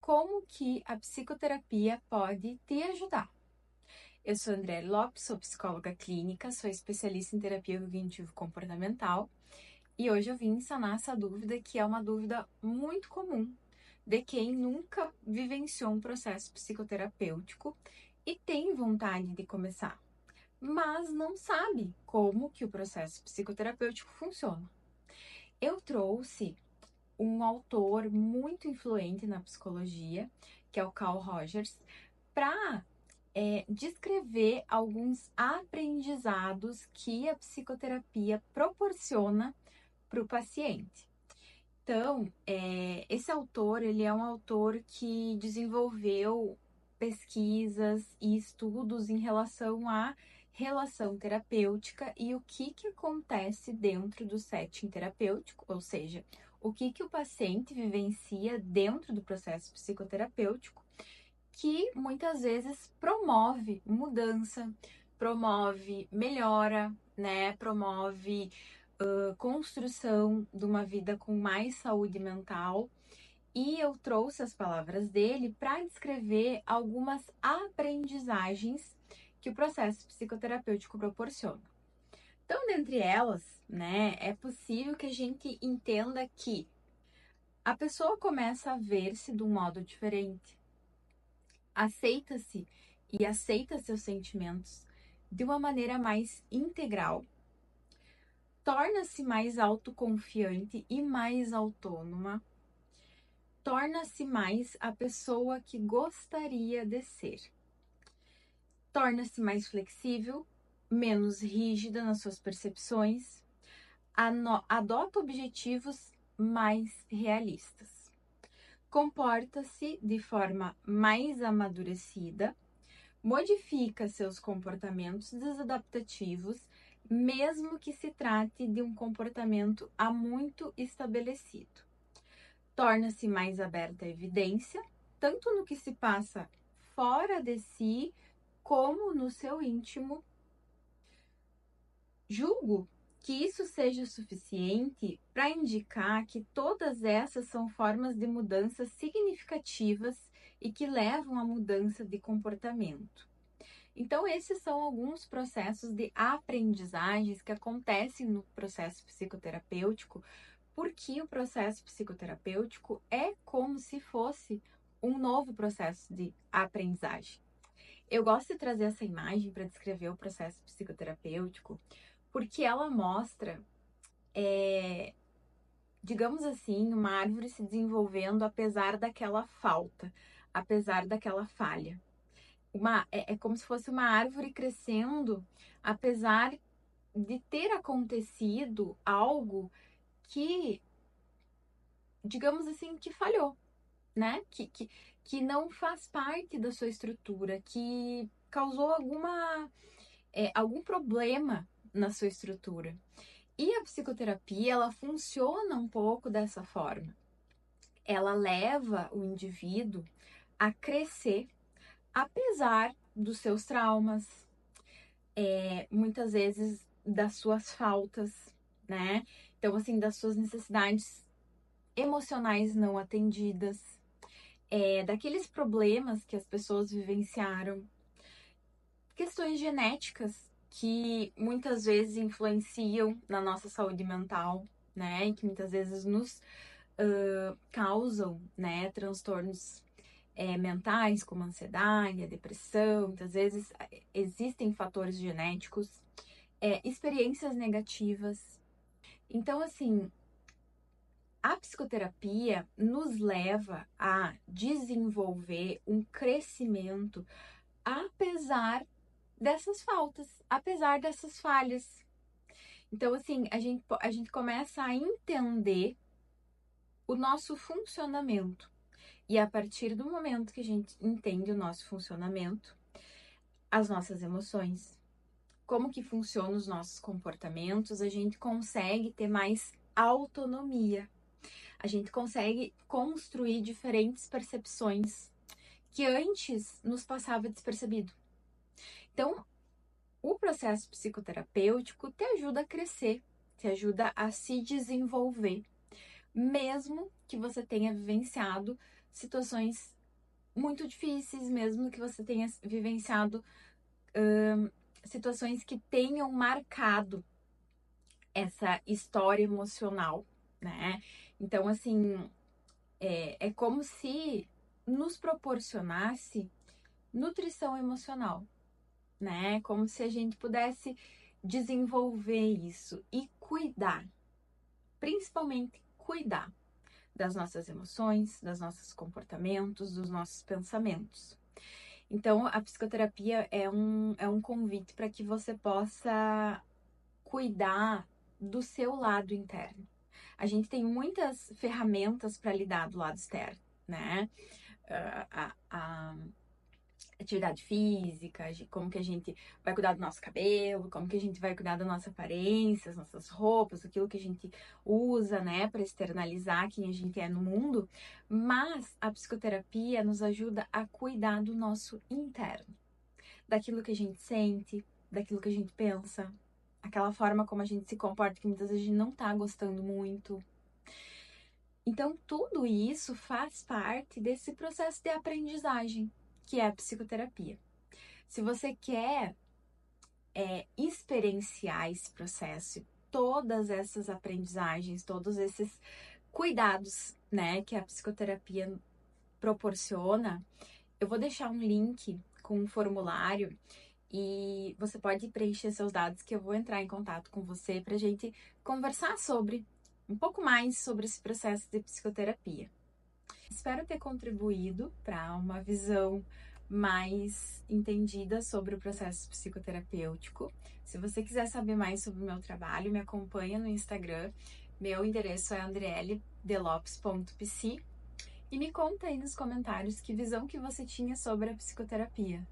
como que a psicoterapia pode te ajudar. Eu sou André Lopes, sou psicóloga clínica, sou especialista em terapia cognitivo-comportamental e hoje eu vim sanar essa dúvida que é uma dúvida muito comum de quem nunca vivenciou um processo psicoterapêutico e tem vontade de começar, mas não sabe como que o processo psicoterapêutico funciona. Eu trouxe um autor muito influente na psicologia, que é o Carl Rogers, para descrever alguns aprendizados que a psicoterapia proporciona para o paciente. Então, esse autor, ele é um autor que desenvolveu pesquisas e estudos em relação à relação terapêutica e o que acontece dentro do setting terapêutico, ou seja, o que o paciente vivencia dentro do processo psicoterapêutico, que muitas vezes promove mudança, promove melhora, né? Promove construção de uma vida com mais saúde mental. E eu trouxe as palavras dele para descrever algumas aprendizagens que o processo psicoterapêutico proporciona. Então, dentre elas, né, é possível que a gente entenda que a pessoa começa a ver-se de um modo diferente, aceita-se e aceita seus sentimentos de uma maneira mais integral, torna-se mais autoconfiante e mais autônoma, torna-se mais a pessoa que gostaria de ser, torna-se mais flexível, menos rígida nas suas percepções, adota objetivos mais realistas, comporta-se de forma mais amadurecida, modifica seus comportamentos desadaptativos, mesmo que se trate de um comportamento há muito estabelecido. Torna-se mais aberta à evidência, tanto no que se passa fora de si, como no seu íntimo. Julgo que isso seja suficiente para indicar que todas essas são formas de mudanças significativas e que levam à mudança de comportamento. Então, esses são alguns processos de aprendizagens que acontecem no processo psicoterapêutico, porque o processo psicoterapêutico é como se fosse um novo processo de aprendizagem. Eu gosto de trazer essa imagem para descrever o processo psicoterapêutico, porque ela mostra, digamos assim, uma árvore se desenvolvendo apesar daquela falta, apesar daquela falha. É como se fosse uma árvore crescendo, apesar de ter acontecido algo que, digamos assim, que falhou, né? Que não faz parte da sua estrutura, que causou algum problema na sua estrutura. E a psicoterapia, ela funciona um pouco dessa forma. Ela leva o indivíduo a crescer, apesar dos seus traumas, muitas vezes das suas faltas, né? Então, assim, das suas necessidades emocionais não atendidas, daqueles problemas que as pessoas vivenciaram, questões genéticas que muitas vezes influenciam na nossa saúde mental, né? E que muitas vezes nos causam, né, transtornos mentais, como a ansiedade, a depressão. Muitas vezes existem fatores genéticos, experiências negativas. Então, assim, a psicoterapia nos leva a desenvolver um crescimento apesar dessas faltas, apesar dessas falhas. Então, assim, a gente começa a entender o nosso funcionamento. E a partir do momento que a gente entende o nosso funcionamento, as nossas emoções, como que funcionam os nossos comportamentos, a gente consegue ter mais autonomia. A gente consegue construir diferentes percepções que antes nos passava despercebido. Então, o processo psicoterapêutico te ajuda a crescer, te ajuda a se desenvolver, mesmo que você tenha vivenciado situações muito difíceis, mesmo que você tenha vivenciado situações que tenham marcado essa história emocional, né? Então, assim, é como se nos proporcionasse nutrição emocional, né? Como se a gente pudesse desenvolver isso e cuidar, principalmente cuidar das nossas emoções, dos nossos comportamentos, dos nossos pensamentos. Então, a psicoterapia é um convite para que você possa cuidar do seu lado interno. A gente tem muitas ferramentas para lidar do lado externo, né? A atividade física, como que a gente vai cuidar do nosso cabelo, como que a gente vai cuidar da nossa aparência, as nossas roupas, aquilo que a gente usa, né, para externalizar quem a gente é no mundo. Mas a psicoterapia nos ajuda a cuidar do nosso interno, daquilo que a gente sente, daquilo que a gente pensa, aquela forma como a gente se comporta que muitas vezes a gente não tá gostando muito. Então, tudo isso faz parte desse processo de aprendizagem, que é a psicoterapia. Se você quer experienciar esse processo, todas essas aprendizagens, todos esses cuidados, né, que a psicoterapia proporciona, eu vou deixar um link com um formulário e você pode preencher seus dados que eu vou entrar em contato com você para a gente conversar sobre um pouco mais sobre esse processo de psicoterapia. Espero ter contribuído para uma visão mais entendida sobre o processo psicoterapêutico. Se você quiser saber mais sobre o meu trabalho, me acompanha no Instagram. Meu endereço é andrieledelopes.psi e me conta aí nos comentários que visão que você tinha sobre a psicoterapia.